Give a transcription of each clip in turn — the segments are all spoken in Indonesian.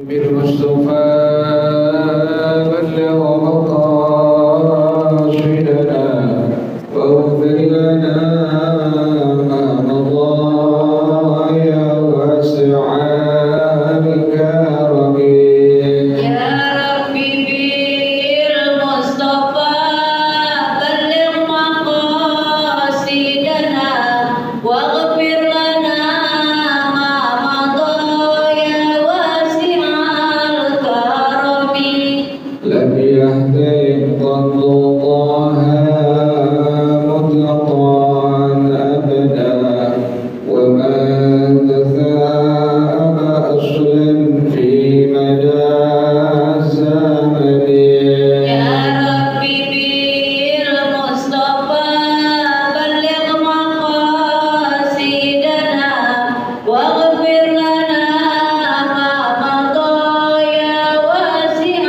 بالمصطفى بلغ مقاصدنا واغفر لنا ما مضى يا واسع الكرم يا ربي بالمصطفى بلغ مقاصدنا واغفر لنا ما مضى يا واسع الكرم. لم يهتم قط طه مطلقا أبدا وما تثاءب أصلا في مدى الزمن. يا ربي بالمصطفى بلغ مقاصدنا واغفر لنا ما مضى يا واسع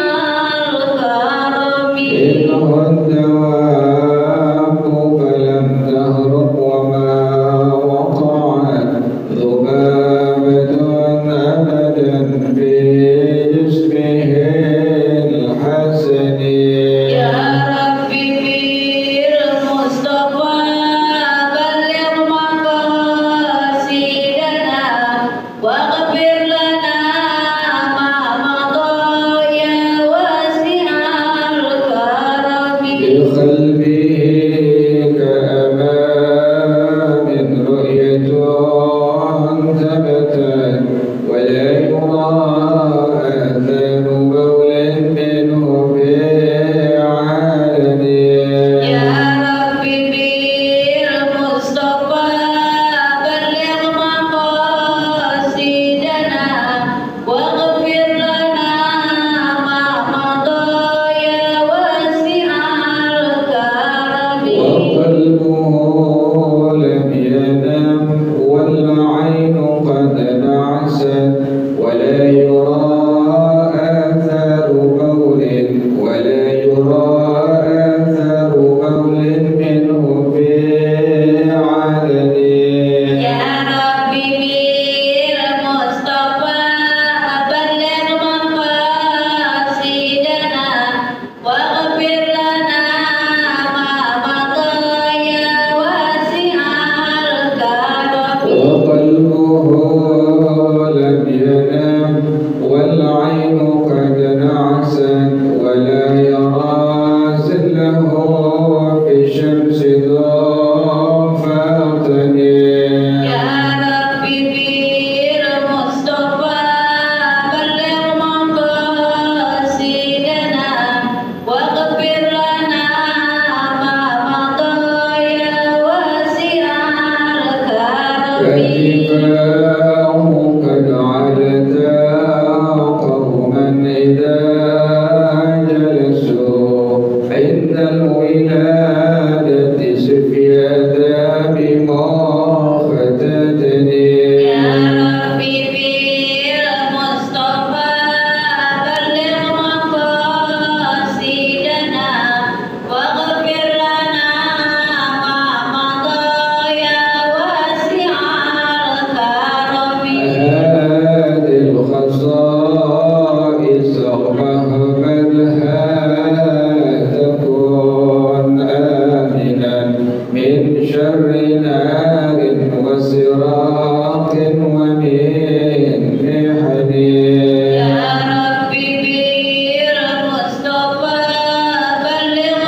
الكرم. إنه الدواب فلم تهرب وما وقعت ذبابة أبدا في جسمه الحسن. يا ربي بالمصطفى بلغ مقاصدنا واغفر لنا ما مضى يا واسع الكرم. بقلبه كأمام رؤية ثبتت ولا يرى آثار بول منه في عالم. يا ربي بالمصطفى بلغ مقاصدنا واغفر لنا ما مضى يا واسع الكرم. وقلبه لم ينم والعين قد نعست ولا يرى آثار بول ولا يرى آثار بول منه في علن. يا ربي بالمصطفى بلغ مقاصدنا واغفر لنا ما مضى يا واسع الكرم. وقلبه لم ينم والعين قد نعست ولا يرى زله في الشمس ضافة. يا ربي بالمصطفى بلغ مقاصدنا واغفر لنا ما مضى يا واسع الكرم. فاتباعه قد علتا قوما إذا جلسوا عند الولادة سفيادا بمختتني. يا ربي بالمصطفى بلغ مقاصدنا واغفر لنا ما مضى يا واسع الكرم. هذه الخصائص مهملها تكون آمنا من شر نار وسراق ومن محن. يا ربي بالمصطفى بلغ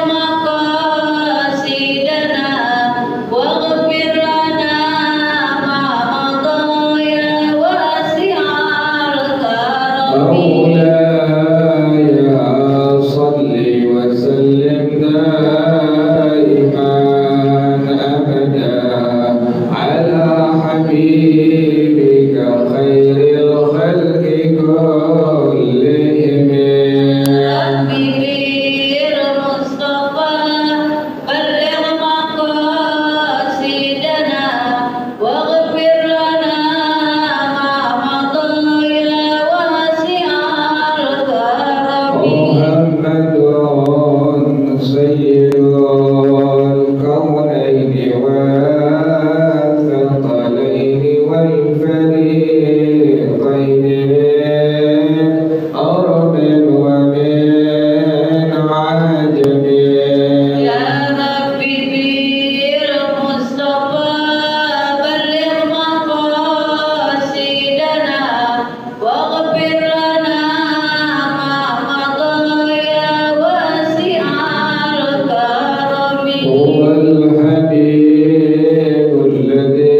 مقاصدنا واغفر لنا ما مضى يا واسع الكرم. مولاي صل وسلم دائما أبدا على حبيبك خير الخلق كلهم. ربي بالمصطفى بلغ مقاصدنا واغفر لنا ما مضى يا واسع واغفر لنا ما مضى يا واسع الكرم. هو الحبيب الذي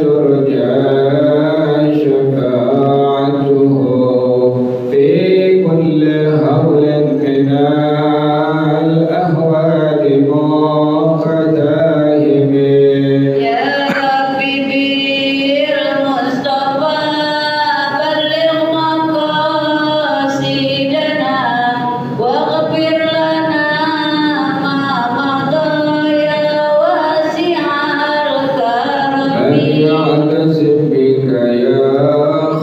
ترجى شفاعته في كل هول من الأهوال مقتهم. يا ربي بالمصطفى بلغ مقاصدنا واغفر لنا ما مضى يا واسع الكرم. فليعتصم بك يا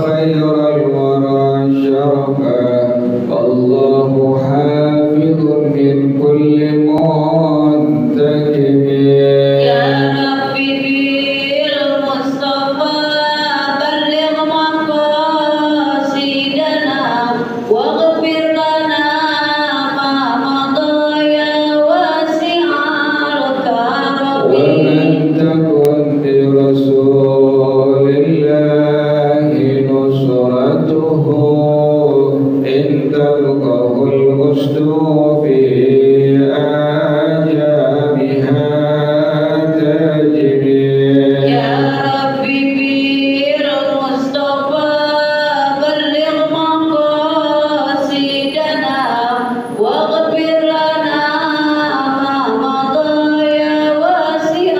خير الورى شرفا، والله حافظ من كل منتكب. يا ربي بالمصطفى بلغ مقاصدنا واغفر لنا ما مضى يا واسع الكرم. ومن تكن برسول الله نصرته إن تلقه الغسل في آجامها تجري. يا ربي بالمصطفى بلغ مقاصدنا واغفر لنا ما مضى يا واسع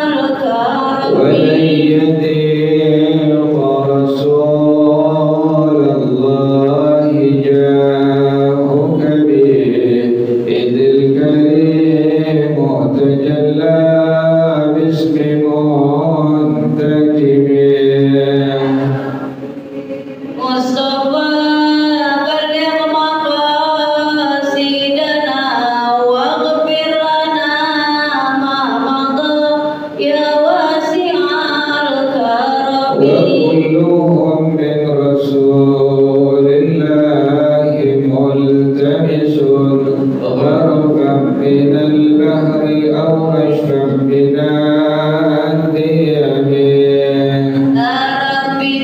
الكرم. ولن يضيق رسول الله جاهك به، إذ الكريم تجلى باسم منتكب. مصطفى بلغ مقاصدنا واغفر لنا ما مضى يا واسع الكرم. وكلهم من رسول الله ملتمس غرفا من البحر أو رشفا من الديم. يا ربي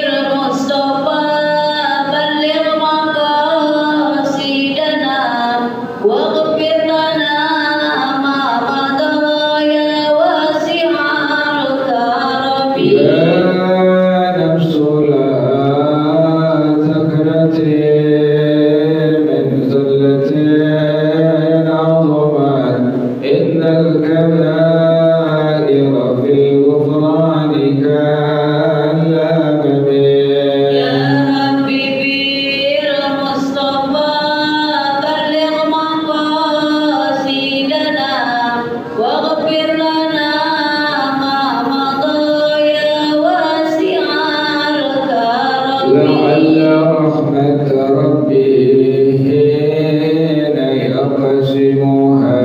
بالمصطفى بلغ مقاصدنا واغفر لنا ما مضى يا واسع الكرم. يا نفس لا تكرتي من زلة عظمت، إن الكبائر في الغفران كالأمم. يا ربي بالمصطفى بلغ مقاصدنا واغفر لنا ما مضى يا واسع الكرم. لعل رحمة ربي حين يقسمها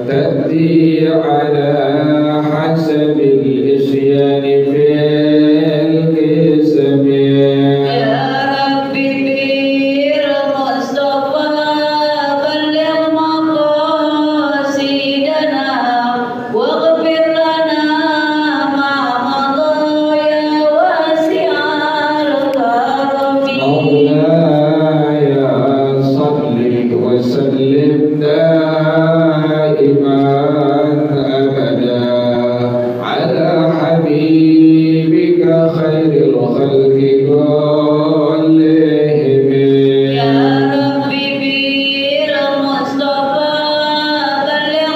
تأتي على حسب الإسيان في القسم. يا ربي بالمصطفى بلغ مقاصدنا واغفر لنا ما مضى يا واسع الكرم. مولاي صل وسلم دائما أبدا على حبيبك خير الخلق كلهم. يا ربي بالمصطفى بلغ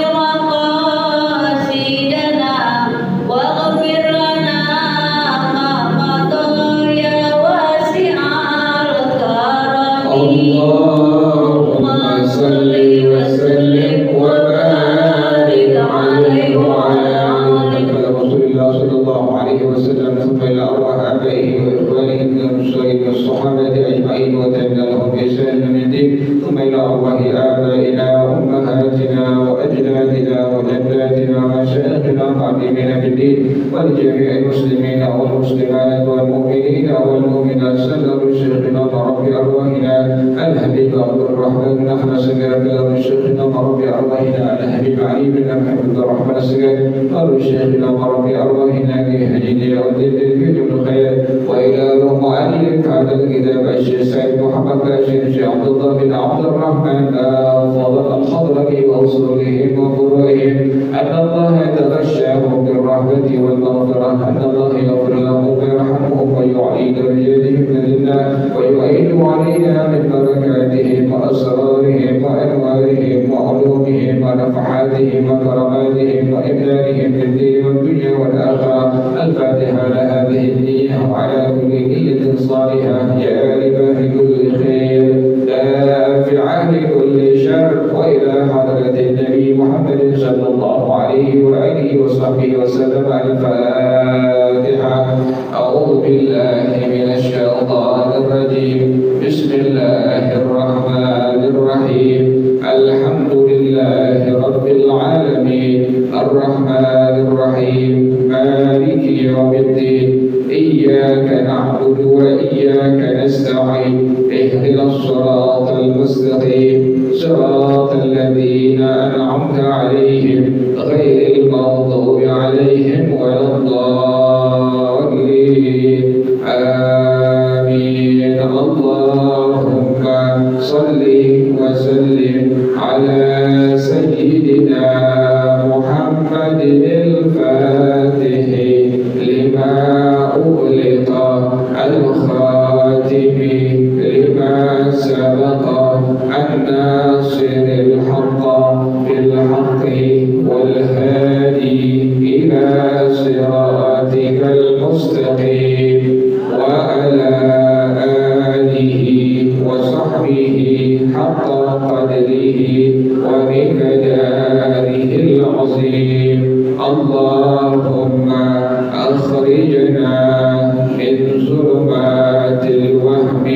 مقاصدنا واغفر لنا ما مضى يا واسع الكرم. اللهم صل وسلم وبارك عليه وعلى آله رسول الله صلى الله عليه وسلم، ثم إلى أرواح آبائه وإخوانه من المسلمين والصحابة أجمعين وتابعين لهم بإحسان إلى يوم الدين، ثم إلى أرواح آبائنا وأمهاتنا وأجدادنا وجداتنا ومشايخنا ومعلمين في الدين، ولجميع المسلمين والمسلمات والمؤمنين والمؤمنات. سلم شيخنا ورب أرواحنا الحبيب عبد الرحمن بن أحمد السجاد، له شيخنا ورب أرواحنا الحبيب علي بن محمد الرحمن السجاد، له شيخنا ورب أرواحنا في هدينا والدين في جمل الخير، وإلى الشيخ سيد محمد باشر الشيخ عبد الله بن عبد الرحمن فضل الحضرة وأصولهم وفروعهم أن الله يتغشاهم بالرحمة والمغفرة أن الله يغفر لهم ويرحمهم ويعيد رجالهم لله ويؤيد علينا من بركاتهم وأسرارهم وأنوارهم وعلومهم ونفحاتهم وكراماتهم وإمدادهم في الدين والدنيا والآخرة. الفاتحة لهذه النية وعلى كل نية صالحة جالبة لكل خير دافعة لكل شر. وإلى حضرة النبي محمد صلى الله عليه وآله وصحبه وسلم. الفاتحة. أعوذ بالله من الشيطان الرجيم. بسم الله الرحمن الرحيم. الحمد لله رب العالمين الرحمن الرحيم مالك يوم الدين إياك نعبد وإياك نستعين اهدنا الصراط المستقيم صراط الذين أنعمت عليهم غير المغضوب عليهم ولا الضالين آمين. اللهم صل وسلم على سيدنا محمد الفاتح لما أغلق الخاتم لما سبق الناصر الحق بالحق والهادي إلى صراطك المستقيم وعلى آله وصحبه حق قدره ومقداره العظيم. اللهم أخرجنا من ظلمات الوهم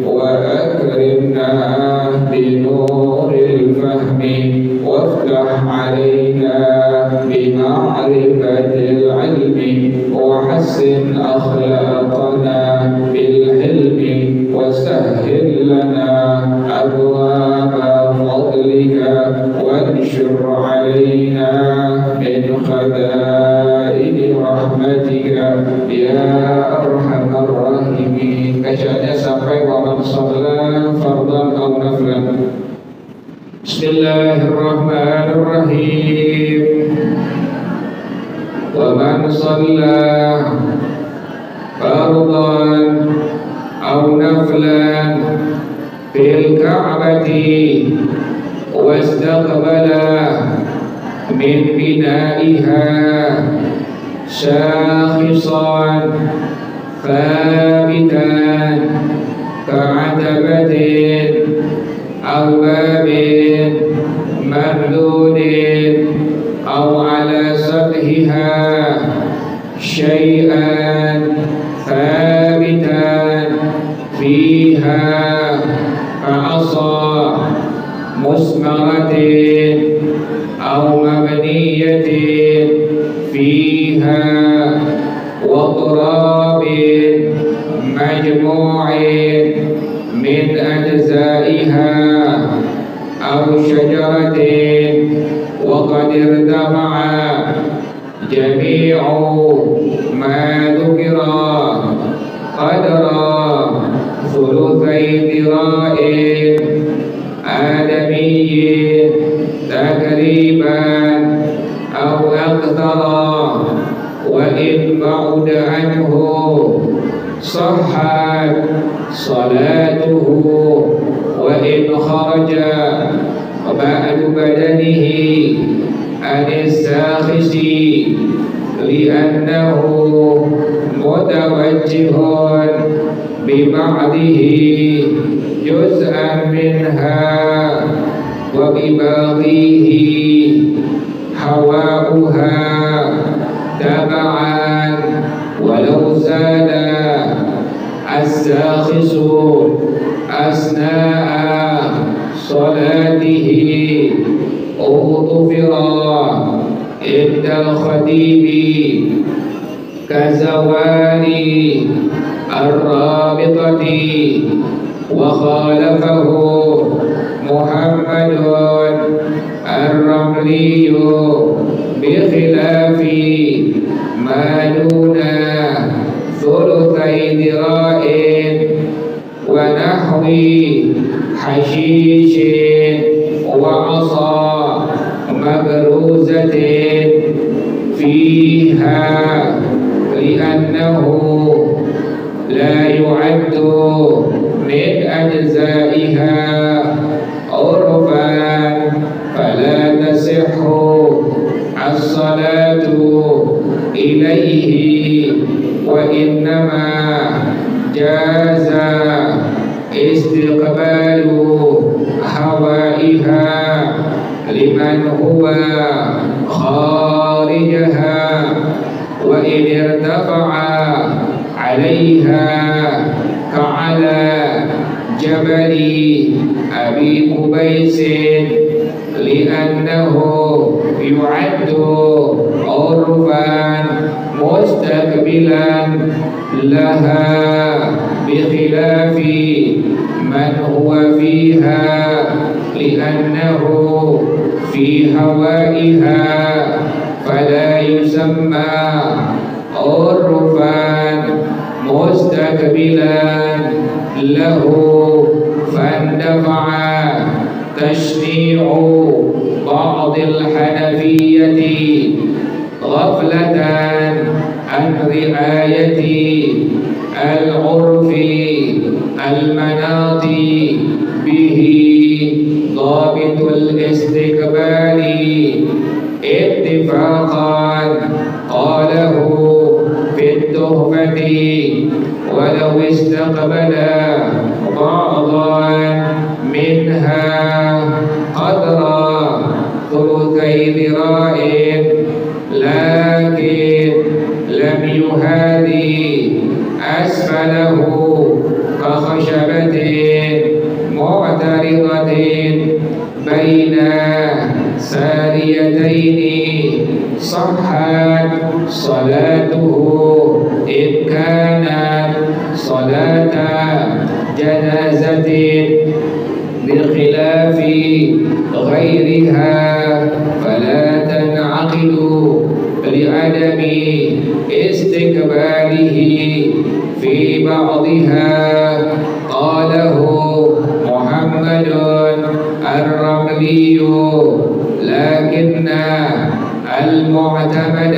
وأكرمنا بنور الفهم وافتح علينا بمعرفة العلم وحسن أخلاقنا بالحلم وسهل لنا أبواب فضلك وانشر علينا من خزائن رحمتك يا أرحم الراحمين. Bacanya sampai wa man shalla fardhan aw naflan. Bismillahirrahmanirrahim. Wa man shalla fardhan aw naflan fil ka'bati wastaqbala min bina'iha shakhisan thabitan ka'atabatin aw babin mamdudin aw ala sathiha syai'an thabitan fiha ka'asa musmaratin aw mabniyatin fiha wa turabin majmu'in min ajza'iha aw syajaratin wa qad irtama'a jami'u ma dhukira qadra thuluthai dira'in adamiyyin takriban aw akthara wa in ba'uda anhu sahhat salatuhu wa in kharaja ba'du badanihi anis-sakhisi li'annahu mutawajjihun biba'dihi juz'an minha wa bibaghihi hawa'uha taba'an walau zada as-sakhisu asna'a salatihi ughfira indal khatibi kazawani ar-rabitati wa khalafahu Muhammadun ar-ramliyu bi khilafi ma duna thuluthai dira'in wa حشيش وعصا مبروزة فيها لأنه لا يعد من أجزائها عرفا فلا تصح الصلاة إليه وإنما جاز استقبال هوائها لمن هو خارجها وإن ارتفع عليها كعلى جبل أبي قبيس لأنه يعد عرفا مستقبلا لها بخلاف من هو فيها لأنه في هوائها فلا يسمى عرفا مستقبلا له فاندفع تشنيع بعض الحنفية غفلة عن رعاية العرف المناط به ضابط الاستقبال اتفاقا قاله في التحفة ولو استقبل بعضا منها قدر ثلثي ذراع لكن لم يهادي أسفله كخشبة معترضة بين ساريتين صحت صلاته إن كانت صلاة جنازة بخلاف غيرها فلا تنعقد لعدم استقباله في بعضها قاله محمد الرملي لكن المعتمد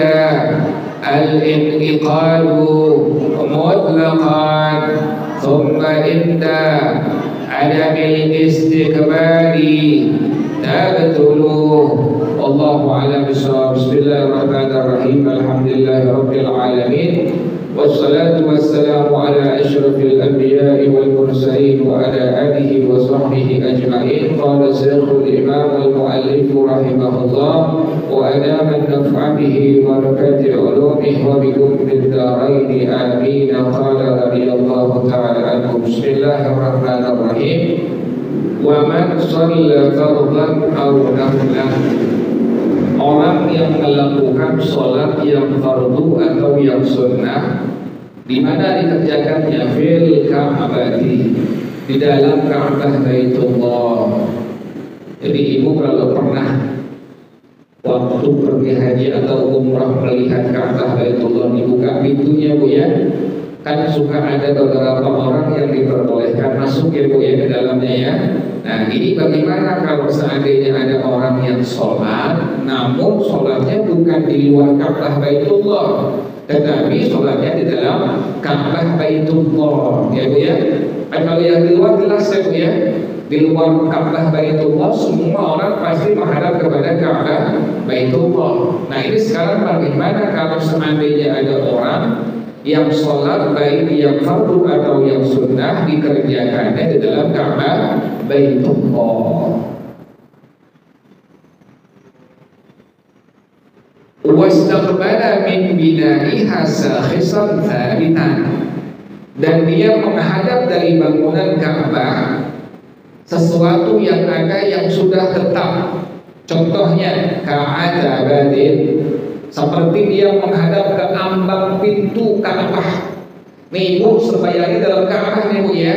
الانعقاد مطلقا ثم عند عدم الاستقبال تبطل والله أعلم بالصواب. بسم الله الرحمن الرحيم الحمد لله رب العالمين والصلاة والسلام على أشرف الأنبياء والمرسلين وعلى آله وصحبه أجمعين. قال الشيخ الإمام المؤلف رحمه الله وأدام النفع به وبركات علومه وبكم في الدارين آمين. قال رضي الله تعالى عنه بسم الله الرحمن الرحيم ومن صلى فرضا أو نفلا orang yang melakukan sholat yang fardu atau yang sunnah di mana dikerjakannya fil Ka'bati di dalam Ka'bah Baitullah. Jadi ibu kalau pernah waktu pergi haji atau umrah melihat Ka'bah Baitullah dibuka pintunya bu ya, kan suka ada beberapa orang yang diperbolehkan masuk ya bu ya ke dalamnya ya. Nah ini bagaimana kalau seandainya ada orang yang sholat namun sholatnya bukan di luar Ka'bah Baitullah tetapi sholatnya di dalam Ka'bah Baitullah ya bu ya. Kalau yang di luar jelas ya bu ya, di luar Ka'bah Baitullah semua orang pasti menghadap kepada Ka'bah Baitullah. Nah ini sekarang bagaimana kalau seandainya ada orang yang sholat baik yang fardu atau yang sunnah dikerjakannya di dalam Ka'bah Baitullah. Wastaqbala min bina'iha sakhisan thabitan, dan dia menghadap dari bangunan Ka'bah sesuatu yang ada yang sudah tetap. Contohnya ka'adabatin, seperti dia menghadap ke ambang pintu Ka'bah. Nih ibu sembahyangnya dalam Ka'bah nih bu ya.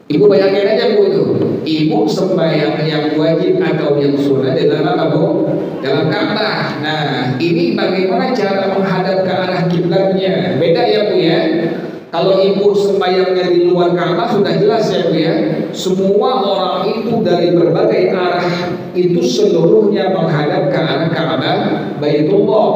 Ibu bayangin aja bu itu, ibu sembahyang yang wajib atau yang sunnah di dalam apa bu? Dalam Ka'bah. Nah ini bagaimana cara menghadap ke arah kiblatnya? Beda ya bu ya. Kalau ibu sembahyangnya di luar Ka'bah sudah jelas ya Bu ya. Semua orang itu dari berbagai arah itu seluruhnya menghadap ke arah Ka'bah Baitullah.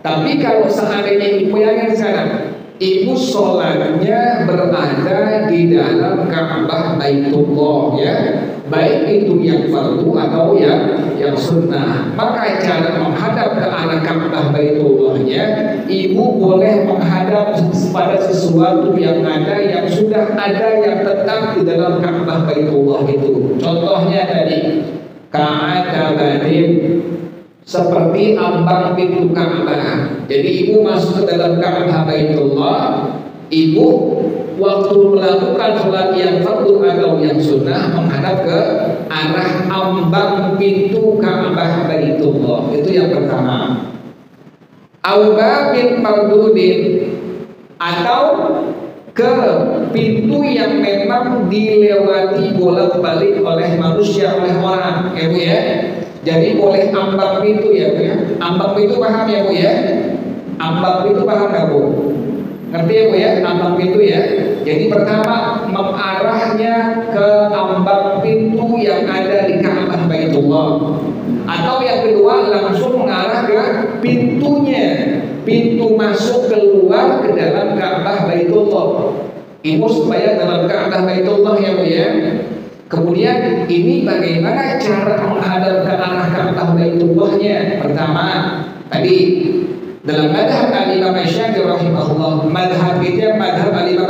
Tapi kalau seandainya ibu yang sekarang, ibu sholatnya berada di dalam Ka'bah Baitullah ya, baik itu yang fardu atau yang sunnah, maka cara menghadap ke arah Ka'bah Baitullahnya, ibu boleh menghadap pada sesuatu yang ada, yang sudah ada, yang tetap di dalam Ka'bah Baitullah itu. Contohnya tadi Ka'atabatin, seperti ambang pintu Ka'bah. Jadi ibu masuk ke dalam Ka'bah Baitullah, ibu waktu melakukan sholat yang fardu atau yang sunnah menghadap ke arah ambang pintu Ka'bah Baitullah. Itu yang pertama. Aubabin mardudin, atau ke pintu yang memang dilewati bolak-balik oleh manusia, oleh orang, ya Bu ya. Jadi boleh ambang pintu ya Bu ya. Ambang pintu paham ya Bu ya? Ambang pintu paham nggak Bu? Ngerti ya Bu ya? Ambang pintu ya. Jadi pertama mengarahnya ke ambang pintu yang ada di Ka'bah Baitullah. Atau yang kedua langsung mengarah ke pintunya, pintu masuk keluar ke dalam Ka'bah Baitullah. Ibu supaya dalam Ka'bah Baitullah ya Bu ya. Kemudian ini bagaimana cara menghadap ke arah Ka'bah Baitullahnya? Pertama, tadi dalam madhab al-Imam Syafi'i rahimahullah, madhab kita madhab al-Imam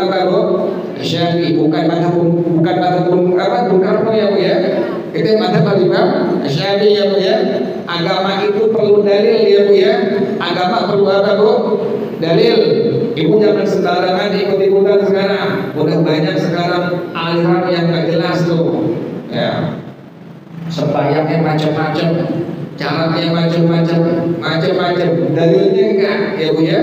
Syafi'i, bukan madhab Bung Karno ya Bu ya. Kita madhab al-Imam Syafi'i ya Bu ya. Agama itu perlu dalil ya Bu ya. Agama perlu apa Bu? Dalil. Ibu jangan sembarangan ikut-ikutan sekarang. Udah banyak sekarang aliran yang gak jelas tuh. Ya. Sembahyangnya macam-macam, caranya macam-macam, dalilnya enggak, ya Bu ya.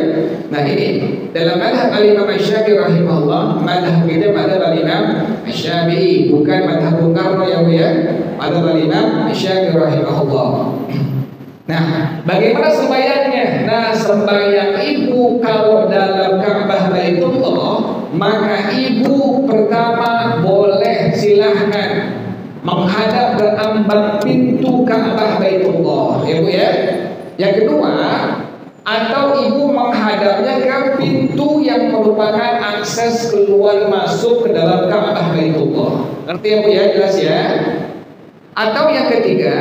Nah ini dalam madhab al-Imam Syafi'i rahimahullah, madhab kita madhab al-Imam Syafi'i, bukan madhab Bung Karno ya Bu ya. Madhab al-Imam Syafi'i rahimahullah. Nah, bagaimana sembahyangnya? Nah, sembahyang ibu kalau dalam Ka'bah Baitullah, maka ibu pertama boleh silahkan menghadap ke ambang pintu Ka'bah Baitullah, ya Bu ya. Yang kedua, atau ibu menghadapnya ke pintu yang merupakan akses keluar masuk ke dalam Ka'bah Baitullah. Ngerti ya Bu ya? Jelas ya? Atau yang ketiga,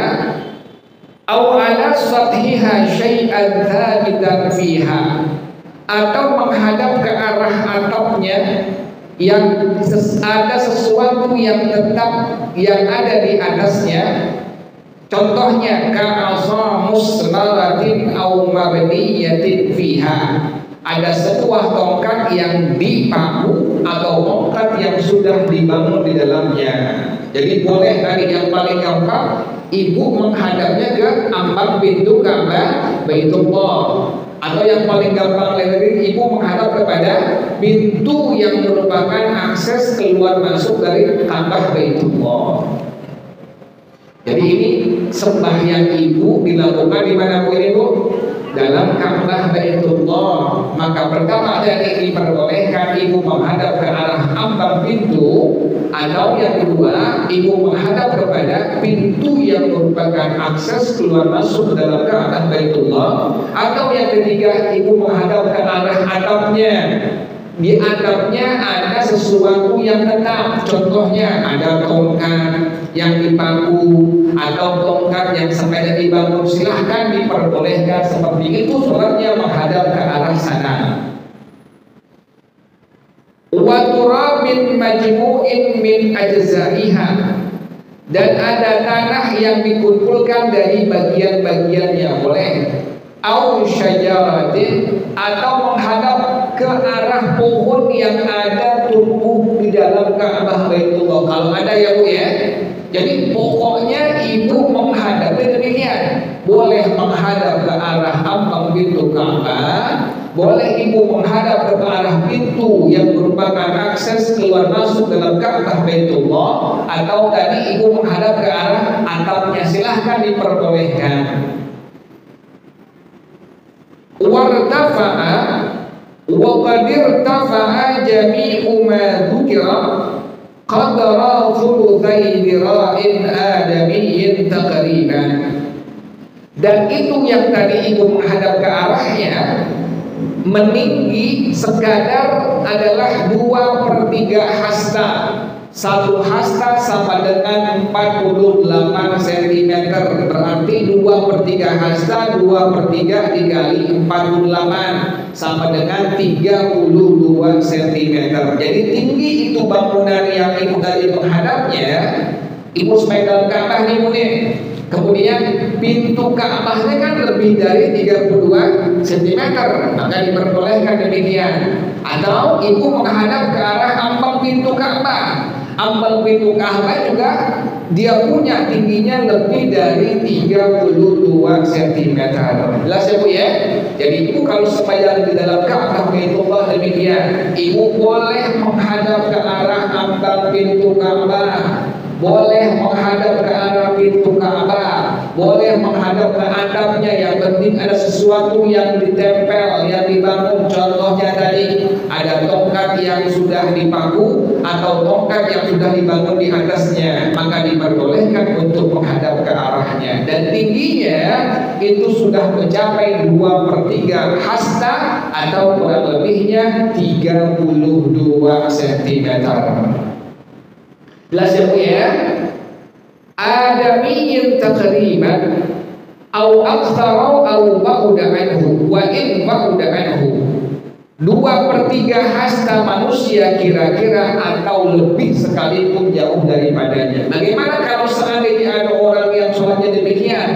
aw ala sathiha syai'an thabitan fiha, atau menghadap ke arah atapnya yang ada sesuatu yang tetap yang ada di atasnya. Contohnya ka'asa musmaratin aw mabniyatin fiha, ada sebuah tongkat yang dipaku atau tongkat yang sudah dibangun di dalamnya. Jadi boleh tadi yang paling gampang, ibu menghadapnya ke ambang pintu Ka'bah Baitullah. Atau yang paling gampang lagi, ibu menghadap kepada pintu yang merupakan akses keluar masuk dari Ka'bah Baitullah. Jadi ini sembahyang ibu dilakukan di mana Bu ini Bu? Dalam Ka'bah Baitullah. Maka pertama dari diperbolehkan ibu menghadap ke arah ambang pintu, atau yang kedua ibu menghadap kepada pintu yang merupakan akses keluar masuk dalam Ka'bah Baitullah, atau yang ketiga ibu menghadap ke arah atapnya. Di atapnya ada sesuatu yang tetap, contohnya ada tongkat yang dipaku atau tongkat yang sengaja dibangun, silahkan diperbolehkan seperti itu, sholatnya menghadap ke arah sana. Wa turabin majmu'in min ajza'iha, dan ada tanah yang dikumpulkan dari bagian-bagiannya, boleh. Au syajaratin, atau menghadap ke arah pohon yang ada tumbuh di dalam Ka'bah Baitullah. Kalau ada ya Bu ya. Jadi pokoknya ibu menghadapnya demikian. Boleh menghadap ke arah ambang pintu Ka'bah, boleh ibu menghadap ke arah pintu yang merupakan akses keluar masuk dalam Ka'bah Baitullah, atau tadi ibu menghadap ke arah atapnya, silahkan diperbolehkan. Wartafa'a, Wa qad irtafa'a jami'u ma dzukira qadra thulutsai dira'in adamiyyin taqriban. Dan itu yang tadi ibu menghadap ke arahnya meninggi sekadar adalah 2/3 hasta. 1 hasta sama dengan 48 cm. Berarti 2/3 hasta, 2/3 dikali 48 sama dengan 32 cm. Jadi tinggi itu bangunan yang ibu tadi menghadapnya. Ibu sepegang Ka'bah nih, Bu nih. Kemudian pintu Ka'bahnya kan lebih dari 32 cm, maka diperbolehkan demikian. Atau ibu menghadap ke arah ambang pintu Ka'bah. Ambang pintu Ka'bah juga dia punya tingginya lebih dari 32 cm. Jelas ya Bu ya? Jadi ibu kalau sembahyang di dalam Ka'bah Baitullah demikian, ibu boleh menghadap ke arah ambang pintu Ka'bah, boleh menghadap ke arah pintu Ka'bah, boleh menghadap ke atapnya. Yang penting ada sesuatu yang ditempel, yang dibangun. Contohnya tadi ada tongkat yang sudah dipaku atau tongkat yang sudah dibangun di atasnya, maka diperbolehkan untuk menghadap ke arahnya. Dan tingginya itu sudah mencapai 2/3 hasta atau kurang lebihnya 32 cm. Jelas ya Bu ya? Adamiyyin taqriban au aktsara au ba'da anhu wa in ba'da anhu. 2/3 hasta manusia kira-kira atau lebih sekalipun jauh daripadanya. Bagaimana kalau seandainya ada orang yang sholatnya demikian?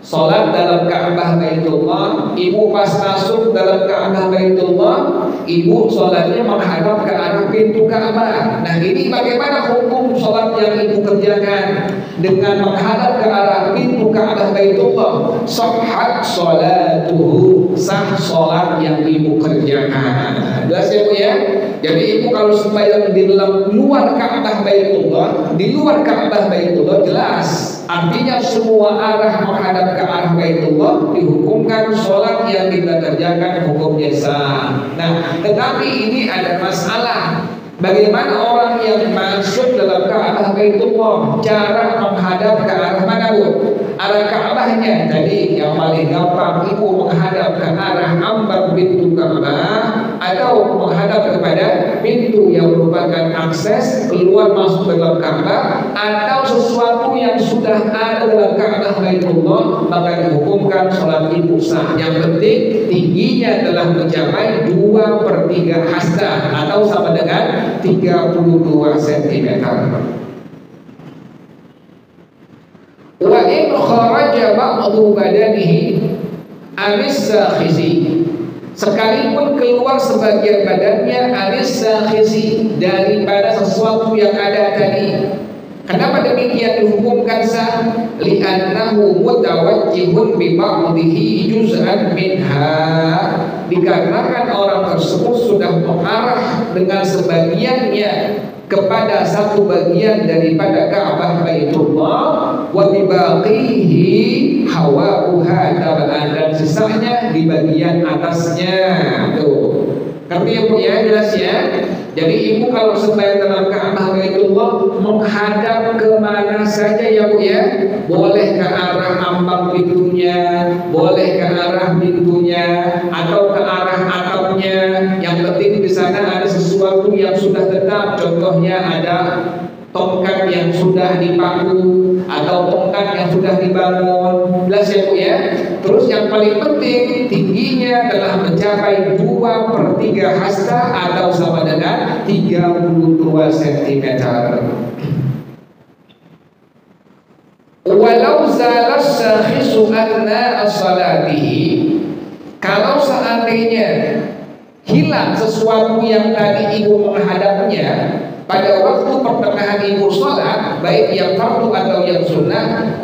Sholat dalam Ka'bah Baitullah, ibu pas masuk dalam Ka'bah Baitullah, ibu sholatnya menghadap ke arah pintu Ka'bah. Nah ini bagaimana hukum sholat yang ibu kerjakan dengan menghadap ke arah pintu Ka'bah Baitullah? Sahhat sholatuhu, sah sholat yang ibu kerjakan. Jelas ya Bu ya? Jadi ibu kalau sembahyang di dalam luar Ka'bah Baitullah, di luar Ka'bah Baitullah jelas. Artinya semua arah menghadap ke arah Baitullah dihukumkan sholat yang kita kerjakan hukumnya sah. Nah, tetapi ini ada masalah. Bagaimana orang yang masuk dalam Ka'bah Baitullah, cara menghadap ke arah mana Bu? Arah Ka'bahnya tadi yang paling gampang ibu menghadap ke arah ambang pintu Ka'bah atau menghadap kepada pintu yang merupakan akses keluar masuk dalam Ka'bah atau sesuatu yang sudah ada dalam Ka'bah Baitullah, maka dihukumkan sholat ibu sah. Yang penting tingginya telah mencapai 2/3 hasta atau sama dengan 32 cm. Wa in kharaja ba'du badanihi anis sakhizi, sekalipun keluar sebagian badannya anis sakhizi, daripada sesuatu yang ada tadi. Kenapa demikian dihukumkan sah? Li'annahu mutawajjihun bi ba'dihi juz'an minha, dikarenakan orang tersebut sudah mengarah dengan sebagiannya kepada satu bagian daripada Ka'bah Baitullah, wa bibaqihi hawa'uha tab'an, dan sisanya di bagian atasnya. Tuh. Ngerti ya Bu ya? Jelas ya? Jadi ibu kalau sembahyang dalam Ka'bah Baitullah menghadap ke mana saja ya Bu ya? Boleh ke arah ambang pintunya, boleh ke arah pintunya, atau ke arah atapnya. Yang penting di sana ada sesuatu yang sudah tetap. Contohnya ada tongkat yang sudah dipaku atau tongkat yang sudah dibangun. Jelas ya Bu ya? Terus yang paling penting tingginya telah mencapai 2/3 hasta atau sama dengan 32 cm. Walau zalas sakhisu anna as-salatihi, kalau seandainya hilang sesuatu yang tadi ibu menghadapnya pada waktu pertengahan ibu sholat, baik yang fardu atau yang sunnah,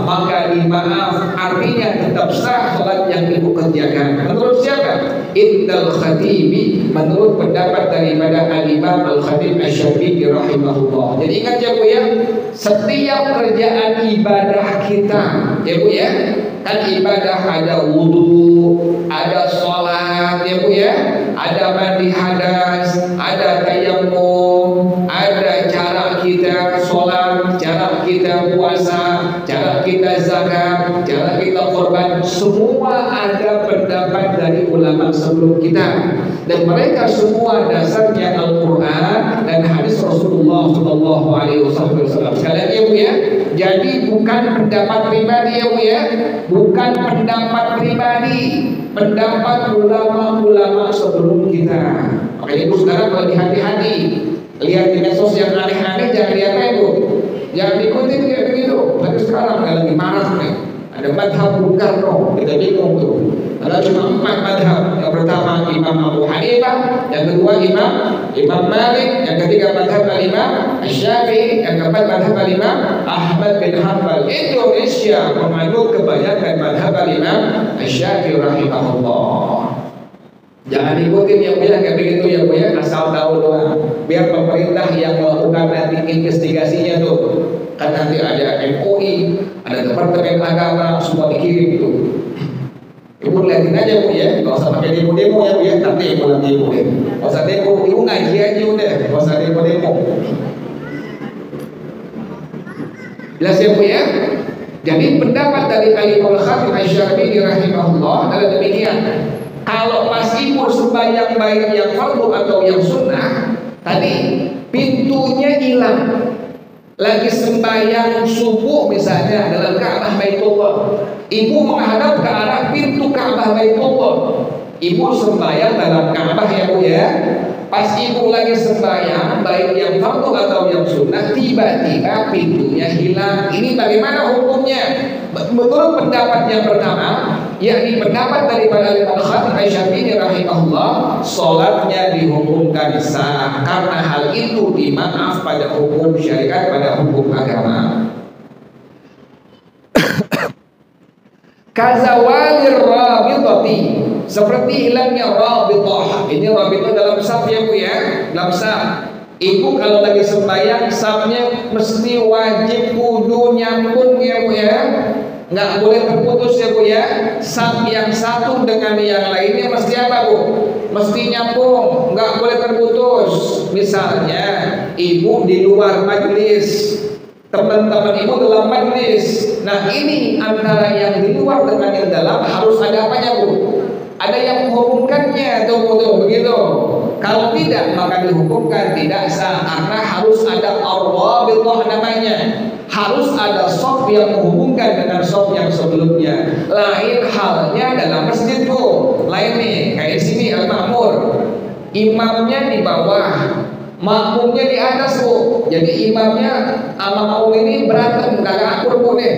maka dimaaf, artinya tetap sah sholat yang ibu kerjakan. Menurut siapa? Indal Khatibi, menurut pendapat daripada Al-Imam Al-Khatib Asy-Syafi'i rahimahullah. Jadi ingat ya Bu ya, setiap kerjaan ibadah kita, ya Bu ya, kan ibadah ada wudu, ada sholat, ya Bu ya, ada mandi hadas, ada tayamum, ada cara kita sholat, cara kita puasa, cara kita zakat, cara kita korban, semua ada pendapat dari ulama sebelum kita, dan mereka semua dasarnya Al-Quran dan hadis Rasulullah Shallallahu Alaihi Wasallam. Sekali lagi ya Bu ya, jadi bukan pendapat pribadi ya Bu ya, bukan pendapat pribadi, pendapat ulama-ulama sebelum kita. Makanya ibu sekarang kalau hati-hati lihat di medsos yang aneh-aneh, jangan lihat itu, jangan ikutin kayak begitu. Tapi sekarang lagi marah nih, ada madhab Bung Karno, kita bingung tuh. Ada cuma 4 madhab. Yang pertama Imam Abu Hanifah, yang kedua Imam Malik, yang ketiga madhab Imam Asy-Syafi'i, yang keempat madhab Imam Ahmad bin Hanbal. Indonesia menganut kebanyakan madhab Imam Asy-Syafi'i rahimahullah. Jangan ikutin yang Bu ya, kayak begitu ya Bu ya, asal tahu doang. Biar pemerintah yang melakukan nanti investigasinya tuh, kan nanti ada MUI, ada Departemen Agama, semua dikirim tuh. Ibu lihatin aja Bu ya, nggak usah pakai demo-demo ya Bu ya, nanti ibu lagi ibu deh. Nggak usah demo, ibu ngaji aja udah, nggak usah demo-demo. Jelas ya Bu ya? Jadi pendapat dari Al-Imam Al-Khatib Asy-Syafi'i rahimahullah adalah demikian. Kalau pas ibu sembahyang baik yang fardu atau yang sunnah, tadi pintunya hilang, lagi sembahyang subuh misalnya dalam Ka'bah Baitullah, ibu menghadap ke arah pintu Ka'bah Baitullah, ibu sembahyang dalam Ka'bah ya Bu ya. Pas ibu lagi sembahyang baik yang fardu atau yang sunnah, tiba-tiba pintunya hilang. Ini bagaimana hukumnya? Menurut pendapat yang pertama, yakni pendapat daripada Al-Khatib Asy-Syafi'i rahimahullah, salatnya dihukumkan sah karena hal itu dimaaf pada hukum syariat, pada hukum agama. Kazawalir rabitati, seperti hilangnya rabitah. Ini rabitah dalam saf ya Bu ya, dalam saf. Ibu kalau lagi sembahyang safnya mesti wajib kudu nyambung ya Bu ya, nggak boleh terputus ya Bu ya. Saf yang satu dengan yang lainnya mesti apa Bu? Mesti nyambung, nggak boleh terputus. Misalnya ibu di luar majelis, teman-teman ibu dalam majelis. Nah ini antara yang di luar dengan yang dalam harus ada apanya Bu? Ada yang menghubungkannya tuh begitu. Kalau tidak maka dihukumkan tidak sah, karena harus ada ar-rabithah namanya. Harus ada shaf yang menghubungkan dengan shaf yang sebelumnya. Lain halnya dalam masjid Bu. Lain nih, kayak sini Al-Ma'mur, imamnya di bawah, makmumnya di atas Bu. Jadi imamnya sama makmum ini berantem, gak akur Bu nih.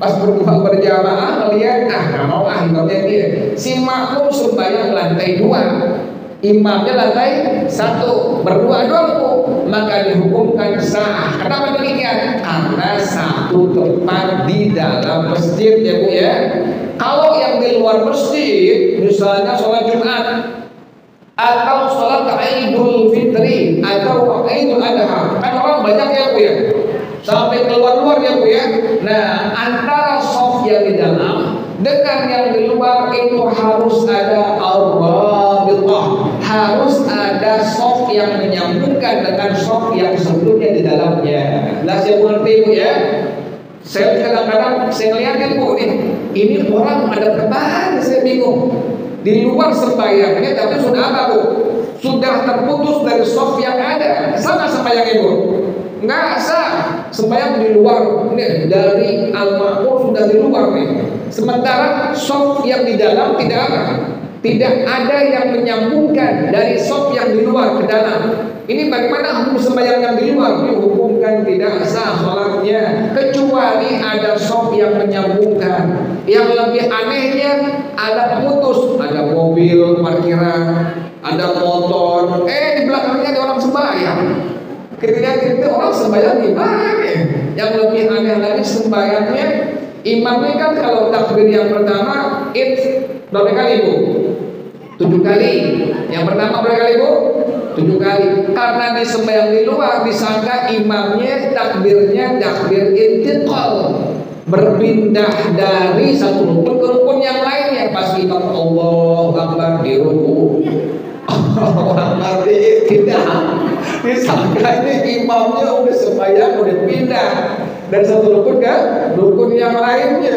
Pas berdua berjamaah melihat, gak mau imamnya dia. Si makmum sembahyang lantai 2, imamnya lantai 1, berdua doang Bu, maka dihukumkan sah. Kenapa demikian? Karena satu tempat di dalam masjid ya Bu ya. Kalau yang di luar masjid, misalnya sholat Jumat atau sholat Idul Fitri atau Idul Adha, kan orang banyak ya Bu ya, sampai keluar-luar ya Bu ya. Nah antara shaf yang di dalam dengan yang di luar itu harus ada ar-rabithah, harus ada shaf yang menyambungkan dengan shaf yang sebelumnya di dalamnya. Lah saya mengerti Bu ya. Saya kadang-kadang saya lihat Bu nih, ini orang ada kemana, saya bingung. Di luar sembahyangnya tapi sudah apa Bu? Sudah terputus dari shaf yang ada. Sama sembahyangnya Bu? Nggak sah. Sembahyang di luar nih, dari Al-Ma'mur sudah di luar nih. Sementara shaf yang di dalam tidak ada. Tidak ada yang menyambungkan dari shaf yang di luar ke dalam. Ini bagaimana hukum sembahyang yang di luar? Dihukumkan tidak sah sholatnya, kecuali ada shaf yang menyambungkan. Yang lebih anehnya ada putus, ada mobil parkiran, ada motor, di belakangnya ada orang sembahyang. Ketika kita orang sembahyang gimana ya? Yang lebih aneh lagi sembahyangnya, imamnya kan kalau takbir yang pertama berapa kali Bu? 7 kali. Yang pertama berapa kali Bu? 7 kali. Karena di sembahyang di luar disangka imamnya takbirnya takbir intiqal, berpindah dari satu rukun ke rukun yang lainnya. Pas imam Allahu Akbar di ruku, Allahu Akbar tidak, disangka ini imamnya udah sembahyang udah pindah dan satu rukun ke rukun yang lainnya.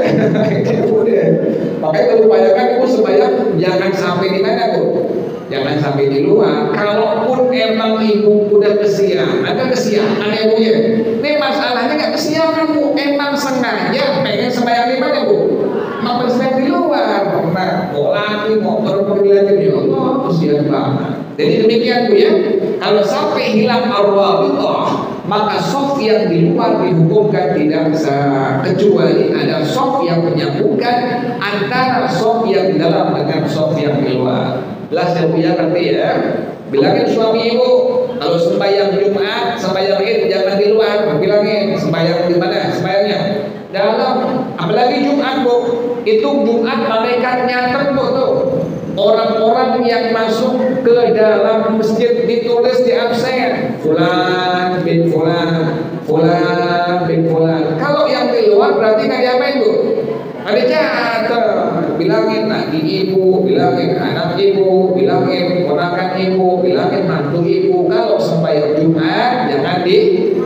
Makanya kalau bayangkan ibu sembahyang jangan sampai di mana Bu? Jangan sampai di luar. Kalaupun emang ibu udah kesiangan, ada kesiangan ya Bu ya. Ini masalahnya nggak kesiangan Bu, emang sengaja pengen sembahyang di mana Bu? Mau bersembahyang di luar, nah mau lagi mau pergi lagi ya Allah, kesian banget. Jadi demikian Bu ya. Kalau sampai hilang ar-rabithah, maka soft yang di luar dihukumkan tidak sah, kecuali ada soft yang menyambungkan antara soft yang di dalam dengan soft yang di luar. Jelas ya Bu ya, nanti ya. Bilangin suami ibu kalau sembahyang Jumat, sembahyang Id jangan di luar. Bilangin sembahyang di mana? Sembahyangnya dalam. Apalagi Jumat Bu, itu Jumat malaikat nyatet Bu tuh. Orang-orang yang masuk ke dalam masjid ditulis di absen Fulan bin Fulan, Fulan bin Fulan. Kalau yang di luar berarti nggak diapain Bu? Ada catat. Bilangin lagi ibu, bilangin anak ibu, bilangin ponakan ibu, bilangin mantu ibu. Kalau sembahyang Jumat jangan di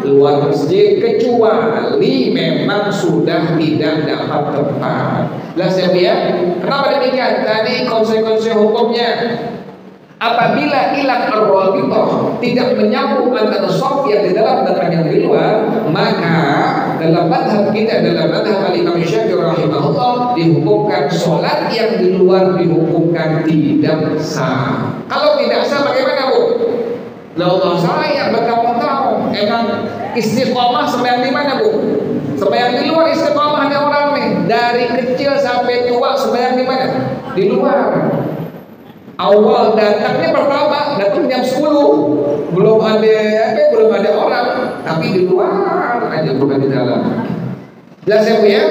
luar masjid kecuali memang sudah tidak dapat tempat. Jelas ya Bu ya? Kenapa demikian? Tadi konsekuensi hukumnya apabila hilang ar-rabithah, tidak menyambung antara shaf yang di dalam dengan yang di luar, maka dalam madhab kita, dalam madhab Imam Syafi'i rahimahullah, dihukumkan sholat yang di luar dihukumkan tidak sah. Kalau tidak sah bagaimana Bu? Allah saya bertahun-tahun emang istiqomah sembahyang di mana Bu? Sembahyang di luar istiqomah ada orang nih dari kecil sampai tua sembahyang di mana? Di luar. Awal datangnya pertama datang jam 10, belum ada orang, tapi di luar aja bukan di dalam. Jelas ya Bu ya?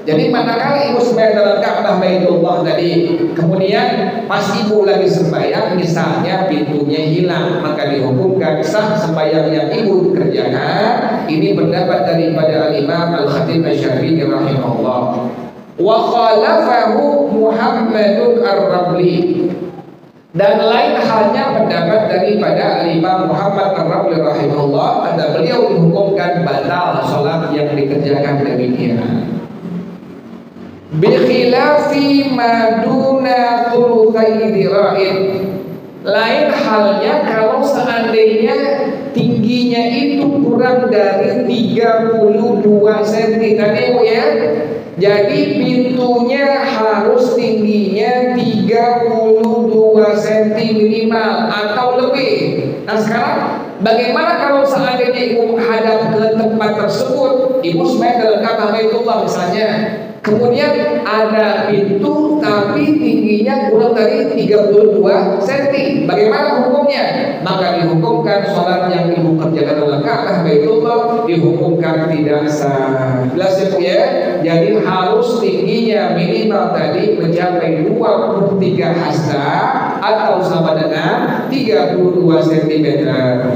Jadi manakala ibu sembahyang dalam Ka'bah Baitullah tadi, kemudian pas ibu lagi sembahyang misalnya pintunya hilang, maka dihukumkan sah sembahyang yang ibu kerjakan. Ini pendapat daripada Al-Imam Al-Khatib Asy-Syafi'i rahimahullah. Wa khalafahu Muhammadun Ar-Rabli. Dan lain halnya pendapat daripada Imam Muhammad Ar-Rabli rahimahullah, kata beliau dihukumkan batal salat yang dikerjakan demikian. Bi khilafi ma duna thulutsai dira'in. Lain halnya kalau seandainya tingginya itu kurang dari 32 cm tadi Bu ya. Jadi pintunya harus tingginya 32 cm minimal atau lebih. Nah sekarang bagaimana kalau seandainya ibu menghadap ke tempat tersebut, ibu sembahyang dalam Ka'bah Baitullah misalnya, kemudian ada pintu tapi tingginya kurang dari 32 cm. Bagaimana hukumnya? Maka dihukumkan sholat yang ibu kerjakan dalam Ka'bah Baitullah dihukumkan tidak sah. Jelas ya Bu ya? Jadi harus tingginya minimal tadi mencapai 23 hasta atau sama dengan 32 cm.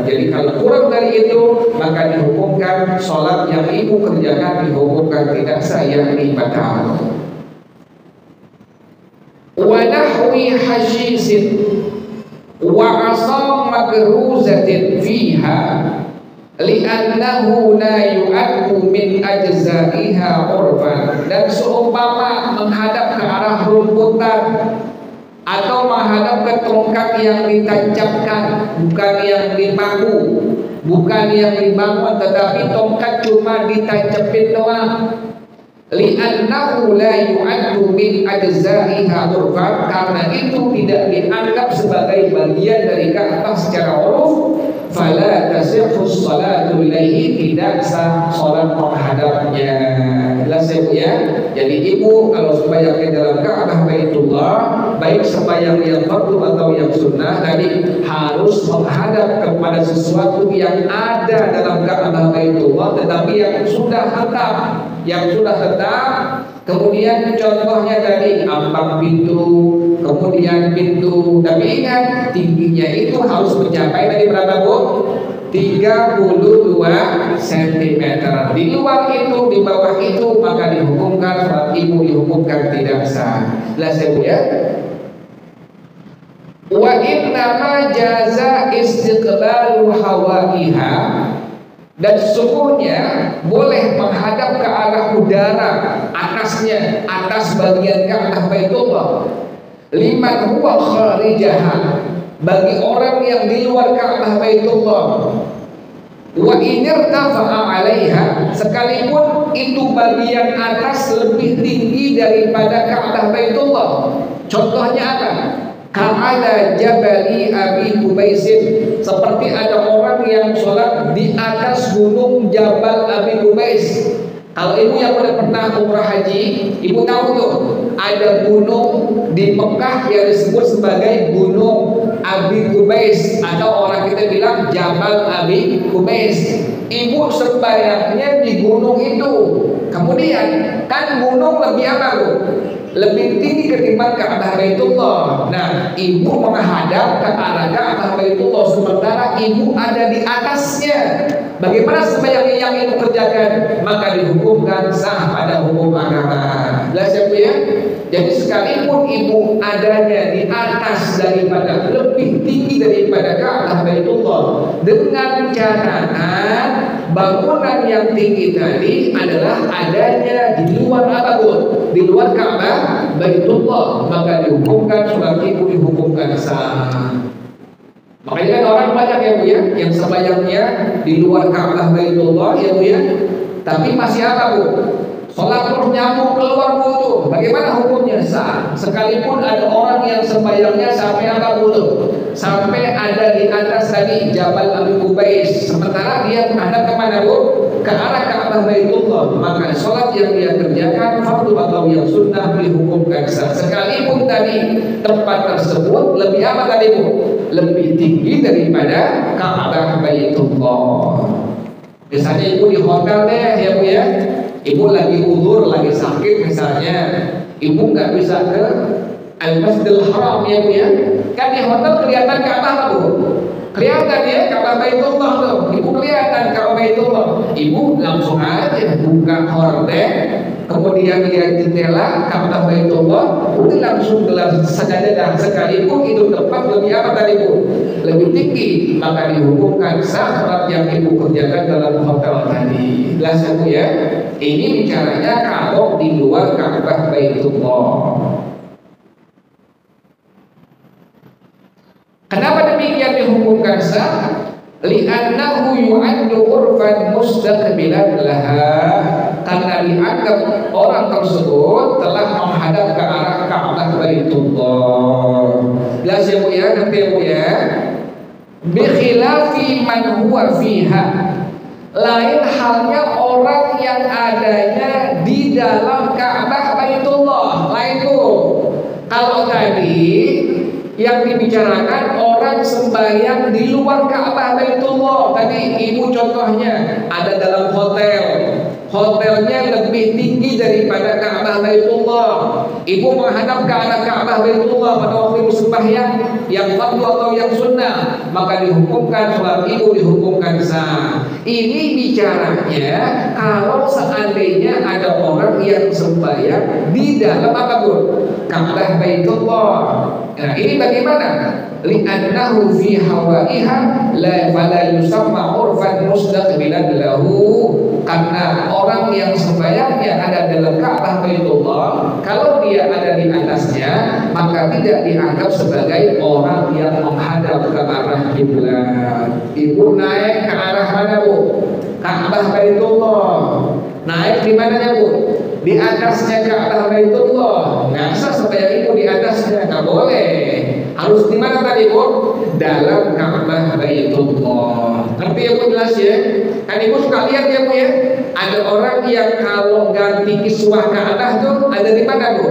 Jadi kalau kurang dari itu maka dihukumkan sholat yang ibu kerjakan dihukumkan tidak sah, yakni batal. Wa nahwi hashisin wa asam magruzatin fiha li'annahu la yu'addu min ajza'iha urfan. Dan seumpama menghadap ke arah rumputan atau menghadap ke tongkat yang ditancapkan, bukan yang dipaku, bukan yang dibangun, tetapi tongkat cuma ditancapin doang. Li'annahu la yu'addu min ajza'iha urfan, karena itu tidak dianggap sebagai bagian dari Ka'bah secara uruf. Fala tasihhu sholatu ilaihi, tidak sah sholat menghadapnya. Jelas ya Bu ya? Jadi ibu kalau sembahyang dalam Ka'bah Baitullah baik sembahyang yang fardu atau yang sunnah tadi harus menghadap kepada sesuatu yang ada dalam Ka'bah Baitullah, tetapi yang sudah tetap. Kemudian contohnya tadi ambang pintu, kemudian pintu, tapi ingat tingginya itu harus mencapai tadi berapa Bu? 32 cm. Di luar itu, di bawah itu, maka dihukumkan sholat ibu dihukumkan tidak sah. Jelas ya Bu ya? Wa innama jaza istiqbalu hawaiha, dan sesungguhnya boleh menghadap ke arah udara atasnya, atas bagian Ka'bah Baitullah, liman huwa kharijaha, bagi orang yang di luar Ka'bah Baitullah. Wa inirtafa'a 'alaiha, sekalipun itu bagian atas lebih tinggi daripada Ka'bah Baitullah. Contohnya apa? Ka'ala jabali Abi Qubaisin, seperti ada orang yang sholat di atas gunung Jabal Abi Qubais. Kalau ibu yang udah pernah umrah haji, ibu tahu tuh ada gunung di Mekah yang disebut sebagai Gunung Abi Qubais, atau orang kita bilang Jabal Abi Qubais. Ibu sembahyangnya di gunung itu. Kemudian kan gunung lebih apa Bu? Lebih tinggi ketimbang Ka'bah Baitullah. Nah, ibu menghadap ke arah Ka'bah Baitullah sementara ibu ada di atasnya. Bagaimana sembahyang yang ibu kerjakan? Maka dihukumkan sah pada hukum agama. Jelas ya Bu ya? Jadi sekalipun ibu adanya di atas daripada, lebih tinggi daripada Ka'bah Baitullah, dengan catatan bangunan yang tinggi tadi adalah adanya di luar apa Bu? Di luar Ka'bah Baitullah, maka dihukumkan sholat ibu dihukumkan sah. Makanya kan orang banyak ya Bu ya, yang sembahyangnya di luar Ka'bah Baitullah ya Bu ya, tapi masih apa Bu? Sholat terus nyambung keluar Bu tuh. Bagaimana hukumnya? Sah. Sekalipun ada orang yang sembahyangnya sampai apa Bu tuh? Sampai ada di atas tadi Jabal Abi Qubais, sementara dia menghadap kemana Bu? Ke arah Ka'bah Baitullah, maka sholat yang dia kerjakan fardu atau yang sunnah dihukumkan sah. Sekalipun tadi tempat tersebut lebih apa tadi Bu? Lebih tinggi daripada Ka'bah Baitullah. Misalnya ibu di hotel deh ya Bu ya, ibu lagi uzur, lagi sakit misalnya, ibu nggak bisa ke Al-Masjidil Haram ya Bu ya, kan di hotel kelihatan Ka'bah Bu, kelihatan ya Ka'bah Baitullah tuh, ibu kelihatan Ka'bah Baitullah, ibu langsung aja buka horden, kemudian lihat jendela Ka'bah Baitullah, udah langsung gelar sajadah. Sekalipun itu tempat lebih apa tadi Bu? Lebih tinggi, maka dihukumkan sah sholat yang ibu kerjakan dalam hotel tadi. Jelas ya Bu ya? Ini bicaranya kalau di luar Ka'bah Baitullah. Kenapa demikian dihukumkan sah? Li'annahu yu'addu urfan mustaqbilan laha, karena dianggap orang tersebut telah menghadap ke arah Ka'bah Baitullah. Jelas ya Bu ya? Nanti ya Bu ya? Bi khilafi man huwa fiha, lain halnya orang yang adanya di dalam Ka'bah Baitullah. Lain tuh. Kalau tadi yang dibicarakan orang sembahyang di luar Ka'bah Baitullah, tadi ibu contohnya ada dalam hotel, hotelnya lebih tinggi daripada Ka'bah Baitullah, ibu menghadap ke arah Ka'bah Baitullah pada waktu ibu sembahyang yang fardu atau yang sunnah, maka dihukumkan sholat ibu dihukumkan sah. Ini bicaranya kalau seandainya ada orang yang sembahyang di dalam apa Bu? Ka'bah Baitullah. Nah ini bagaimana? Li'annahu fi hawaiha la fala yusamma urfan mustaqbilan lahu, karena orang yang sembahyangnya ada dalam Ka'bah Baitullah, kalau dia ada di atasnya maka tidak dianggap sebagai orang yang menghadap ke arah kiblat. Ibu naik ke arah mana Bu? Ka'bah Baitullah. Naik di mananya Bu? Di atasnya Ka'bah Baitullah. Nggak sah sembahyang ibu di atasnya, nggak boleh. Harus di mana tadi Bu? Dalam Ka'bah Baitullah. Ngerti ya Bu? Jelas ya? Kan ibu suka lihat ya Bu ya? Ada orang yang kalau ganti kiswah Ka'bah tuh ada di mana Bu?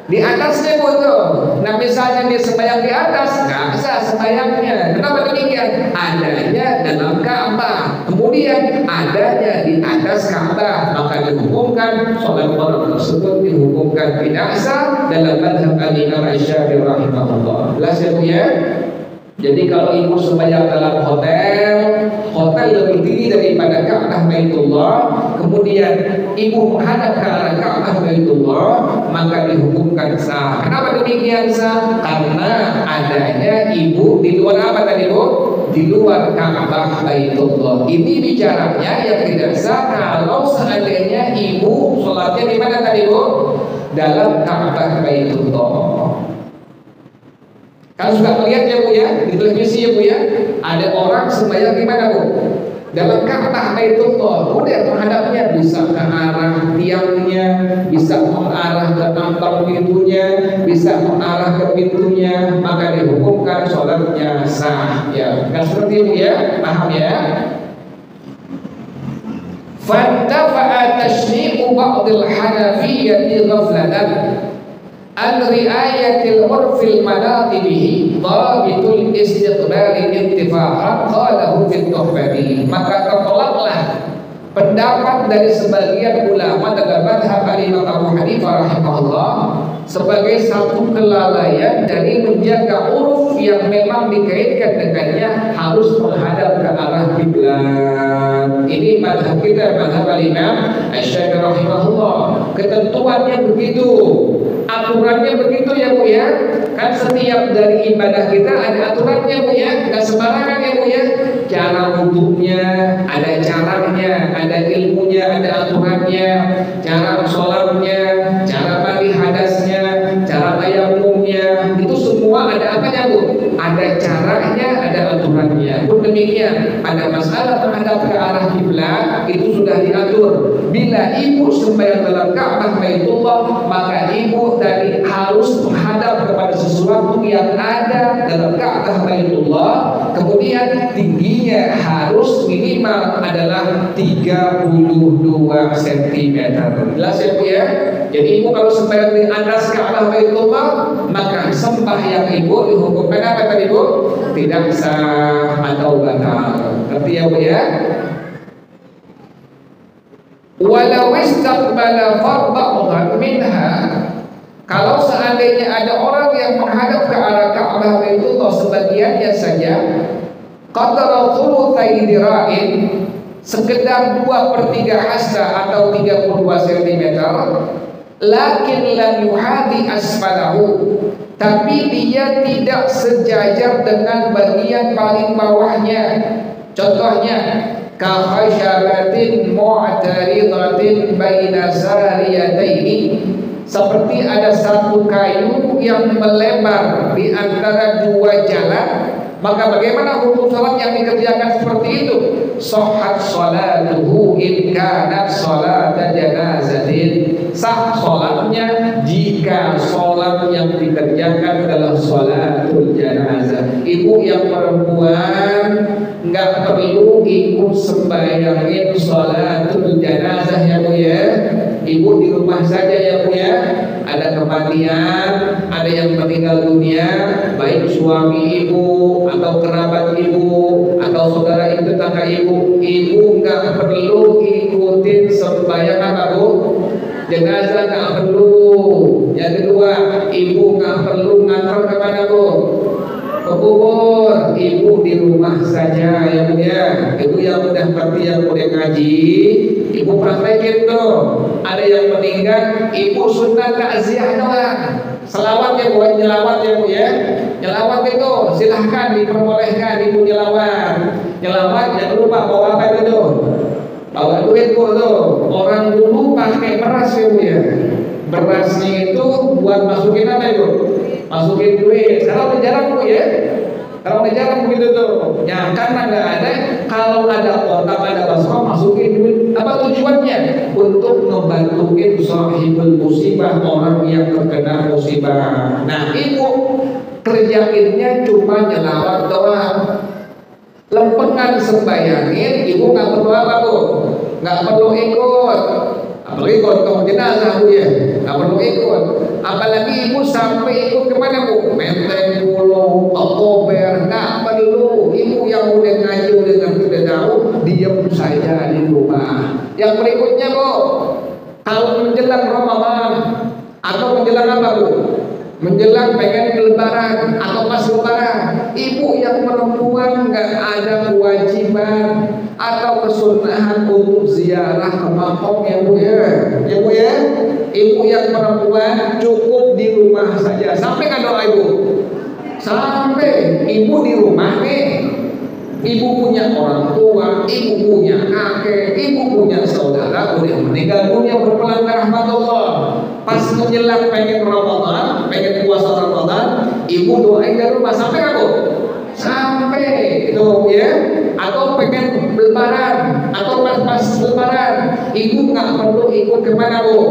Di atasnya butuh. Nah misalnya dia sembahyang di atas, nggak sah sembahyangnya. Kenapa demikian? Adanya dalam Ka'bah, kemudian adanya di atas Ka'bah, maka dihukumkan sholat orang tersebut dihukumkan tidak sah dalam mazhab Al-Imam Asy-Syafi'i rahimahullah. Jelas ya Bu ya? Jadi kalau ibu sembahyang dalam hotel lebih tinggi daripada Ka'bah Baitullah, kemudian ibu menghadap ke arah Ka'bah Baitullah, maka dihukumkan sah. Kenapa demikian sah? Karena adanya ibu di luar apa tadi Bu? Di luar Ka'bah Baitullah. Ini bicaranya yang tidak sah kalau seandainya ibu sholatnya di mana tadi Bu? Dalam Ka'bah Baitullah. Kalau sudah melihat ya Bu ya, di televisi ya Bu ya, ada orang sembahyang di mana Bu? Dalam Ka'bah Baitullah, kemudian menghadapnya bisa ke arah tiangnya, bisa mengarah ke tampang pintunya, bisa mengarah ke pintunya, maka dihukumkan sholatnya sah. Ya, kan seperti itu ya, paham ya? Fantafa'a tashni'u ba'dil hanafiyyati ghaflatan an ri'ayatil urfil manatibihi dhabitul istiqbali intifa'an qalahu fit tuhfati. Maka tertolaklah pendapat dari sebagian ulama dalam mazhab Imam Abu Hanifah rahimahullah sebagai satu kelalaian dari menjaga uruf yang memang dikaitkan dengannya harus menghadap ke arah kiblat. Ini mazhab kita, mazhab Imam Asy-Syafi'i rahimahullah. Ketentuannya begitu, aturannya begitu ya Bu ya. Kan setiap dari ibadah kita ada aturannya Bu ya, nggak sembarangan ya Bu ya. Cara wudhunya ada caranya, ada ilmunya, ada aturannya. Cara sholatnya, cara mandi hadasnya, cara tayamumnya, itu semua ada apanya Bu? Ada caranya, ada aturannya. Pun demikian, ada masalah menghadap ke arah kiblat itu sudah diatur. Bila ibu sembahyang dalam Ka'bah Baitullah, maka ibu tadi harus menghadap kepada sesuatu yang ada dalam Ka'bah Baitullah. Kemudian tingginya harus minimal adalah 32 cm. Jelas ya Bu ya? Jadi ibu kalau sembahyang di atas Ka'bah Baitullah, maka sembahyang ibu dihukumkan apa tadi Bu? Tidak sah atau batal. Ngerti ya Bu ya? Walau istaqbala fardhan minha, kalau seandainya ada orang yang menghadap ke arah Ka'bah Baitullah sebagiannya saja, qadara thulutsai dira'in, sekedar 2/3 hasta atau 32 cm, lakin lam yuhadi asfalahu, tapi dia tidak sejajar dengan bagian paling bawahnya. Contohnya ka khasyabatin mu'taridatin baina sariyataini, seperti ada satu kayu yang melebar di antara dua jalan, maka bagaimana hukum salat yang dikerjakan seperti itu? Sahhat salatuhu in kanat salata janazatin, sah salatnya jika salat yang dikerjakan adalah salatul janazah. Ibu yang perempuan nggak perlu ikut sembayangin salatul janazah ya Bu ya. Ibu di rumah saja ya Bu ya. Ada kematian, ada yang meninggal dunia, baik suami ibu atau kerabat ibu atau saudara ibu, tetangga ibu, ibu nggak perlu ikutin sembahyang apa Bu? Jenazah nggak perlu. Yang kedua, ibu nggak perlu ngantar kemana Bu? Ke kubur. Ibu di rumah saja ya Bu ya. Ibu yang udah ngerti, yang udah ngaji, ibu praktekin tuh. Ada yang meninggal, ibu sunnah takziah doang. Selawat ya Bu, nyelawat ya Bu ya. Nyelawat itu silahkan diperbolehkan ibu nyelawat. Nyelawat jangan lupa bawa apa itu? Bawa duit Bu tuh. Orang dulu pakai beras ya Bu ya. Berasnya itu buat masukin apa itu? Masukin duit. Sekarang jarang Bu ya. Kalau jarang begitu tuh, ya karena nggak ada. Kalau ada kotak, ada baskom, masukin duit. Apa tujuannya? Untuk membantuin sahibul musibah, orang yang terkena musibah. Nah, ibu kerjainnya cuma nyelawat doang. Lempengan sembayangin, ibu nggak perlu apa Bu? Nggak perlu ikut. Apalagi kalau tukang jenazah Bu ya, nggak perlu ikut. Apalagi ibu sampai ikut kemana Bu? Menteng, Pulau, Oktober, nggak perlu. Ibu yang udah ngaji, udah ngerti, udah tahu, diam saja di rumah. Yang berikutnya Bu, kalau menjelang Ramadan atau menjelang apa Bu? Menjelang pengen lebaran atau pas lebaran, ibu yang perempuan nggak ada kewajiban atau kesunahan untuk ziarah ke makam ya Bu ya, ya Bu ya. Ibu yang perempuan cukup di rumah saja. Sampai nggak doa ibu? Sampai ibu di rumah nih, ibu punya orang tua, ibu punya kakek, ibu punya saudara udah meninggal dunia berpelanggar rahmat Allah. Pas menjelang pengen Ramadan, pengen puasa Ramadan, ibu doain dari rumah sampai nggak Bu? Sampai itu ya. Atau pengen lebaran, atau pas lebaran, ibu nggak perlu ikut kemana Bu?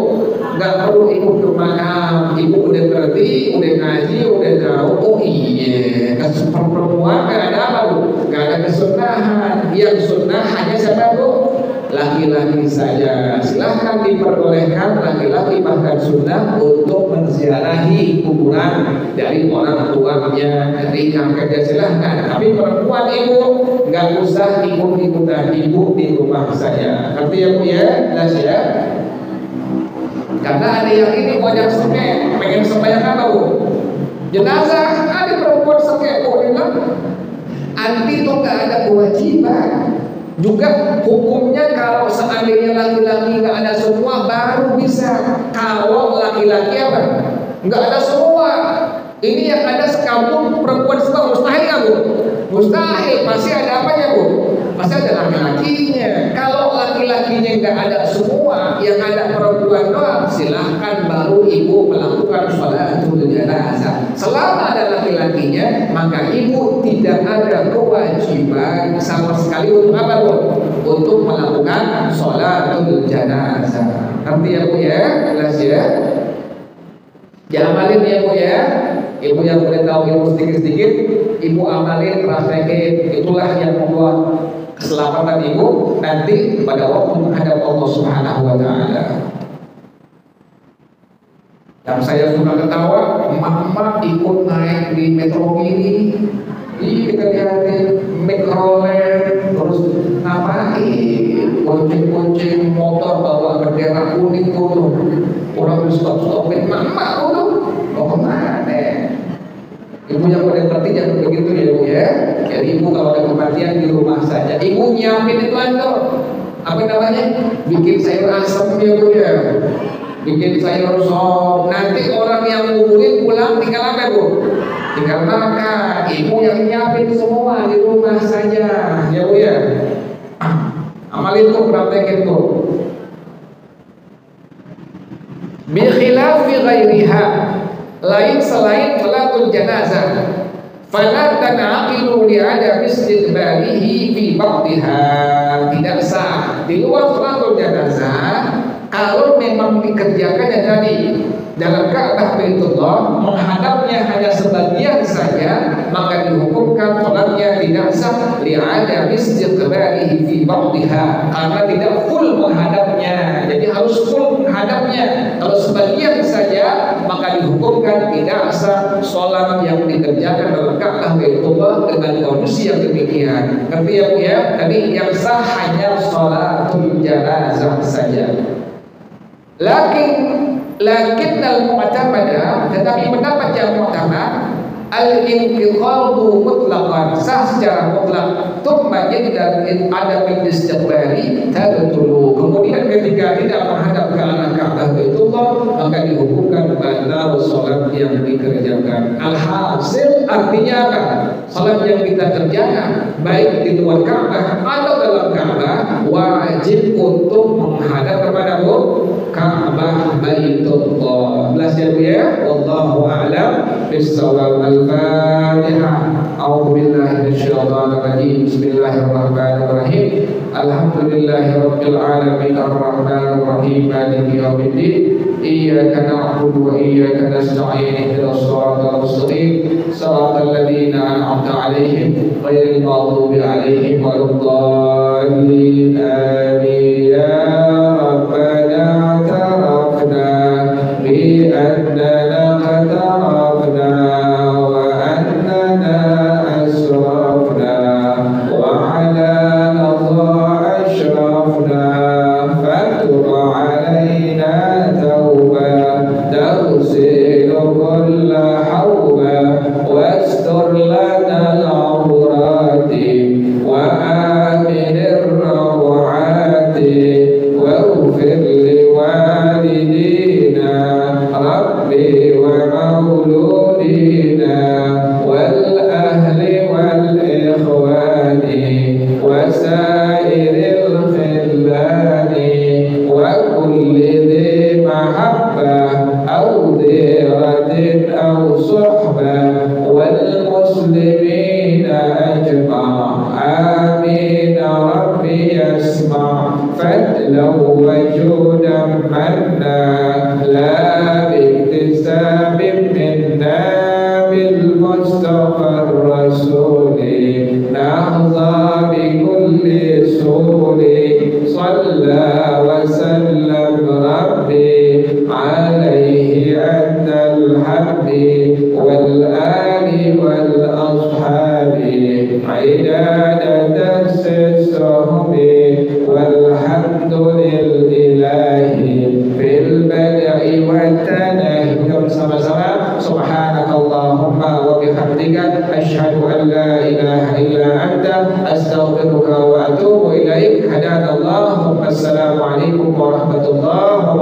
Nggak perlu ikut ke makam. Ibu udah ngerti, udah ngaji, udah tahu. Oh iya, perempuan nggak ada apa Bu? Nggak ada kesunahan. Yang sunnah hanya siapa Bu? Laki-laki saja. Silahkan diperbolehkan laki-laki bahkan sunnah untuk menziarahi kuburan dari orang tuanya, dari kakeknya, silahkan. Tapi perempuan ibu nggak usah ikut-ikutan, ibu di rumah saja. Ngerti ya Bu ya? Jelas ya? Karena ada yang ini wajah sengke, pengen sembahyang apa Bu? Jenazah, ada perempuan sengke Bu bilang, anti tuh nggak ada kewajiban. Juga hukumnya kalau seandainya laki-laki nggak ada semua baru bisa. Kalau laki-laki apa? Nggak ada semua. Ini yang ada sekampung perempuan semua, mustahil nggak Bu? Mustahil, pasti ada apanya Bu? Pasti ada laki-lakinya. Kalau laki-lakinya nggak ada semua, yang ada perempuan doang, silahkan baru ibu melakukan sholatul janazah. Selama ada laki-lakinya, maka ibu tidak ada kewajiban sama sekali untuk apa Bu? Untuk melakukan sholatul janazah. Ngerti ya Bu ya? Jelas ya? Diamalin ya Bu ya. Ibu yang boleh tahu ilmu sedikit-sedikit, ibu amalin, praktekin. Itulah yang membuat keselamatan ibu nanti pada waktu menghadap Allah Subhanahu wa taala. Yang saya suka ketawa, emak-emak ikut naik di metro mini, kita lihatin mikrolet, terus ngapain? Kuncing-kuncing motor bawa bendera kuning tuh, orang stop-stopin emak-emak tuh, mau kemana? Ibu yang pada ngerti jangan begitu ya Bu ya. Jadi ibu kalau ada kematian di rumah saja, ibu nyiapin itu tuh apa namanya? Bikin sayur asam ya Bu ya. Bikin sayur sop. Nanti orang yang nguburin pulang tinggal apa Bu? Tinggal makan. Ibu yang nyiapin semua di rumah saja ya Bu ya. Amalin tuh, praktekin tuh. Bi khilafi ghairiha, lain selain sholatul janazah, fala tanaqilu li adami istiqbalihi fi ba'dihha, tidak sah di luar sholatul janazah kalau memang dikerjakannya tadi dalam Ka'bah Baitullah, menghadapnya hanya sebagian saja, maka dihukumkan sholatnya tidak sah li adami istiqbalihi fi ba'dihha, karena tidak full menghadapnya. Jadi harus full menghadapnya. Kalau sebagian saja, maka dihukumkan tidak sah sholat yang dikerjakan dalam Ka'bah Baitullah dengan kondisi yang demikian. Ngerti ya Bu ya? Tadi yang sah hanya sholatul janazah saja. Lakin al-mu'tamada, tetapi pendapat yang mu'tamad, al-intiqadu mutlaqan, sah secara mutlak, thumma jadal ada min istiqbali tabtulu. Kemudian ketika tidak menghadap ke arah Ka'bah Baitullah, maka dihukumkan batal salat yang dikerjakan. Alhasil artinya apa? Salat yang kita kerjakan baik di luar Ka'bah atau dalam Ka'bah wajib untuk menghadap kepada Ka'bah Baitullah. Jelas ya Bu ya? Wallahu a'lam bissawab. Al-Fatihah. A'udzu billahi minasyaitonir rajim. Bismillahirrahmanirrahim. Alhamdulillahirabbil alamin arrahmanir rahim maliki yaumiddin. Iyyaka na'budu wa iyyaka nasta'in. Ihdinas siratal mustaqim. Shiratal ladzina an'amta 'alaihim ghairil maghdubi 'alaihim waladdallin. Amin ya rabbana ربي يسمع فضلا وجودا منا لا باكتساب منا بالمصطفى الرسول نحظى بكل سور صلى وسلم ربي عليه أن الحمد والآل والأصحاب عداد السهم والحمد لله في البدء والتنهي sama-sama subhanakallahumma wa bihamdika asyhadu an la ilaha illa anta astaghfiruka wa atubu ilaik hadanallahu wassalamu alaikum warahmatullahi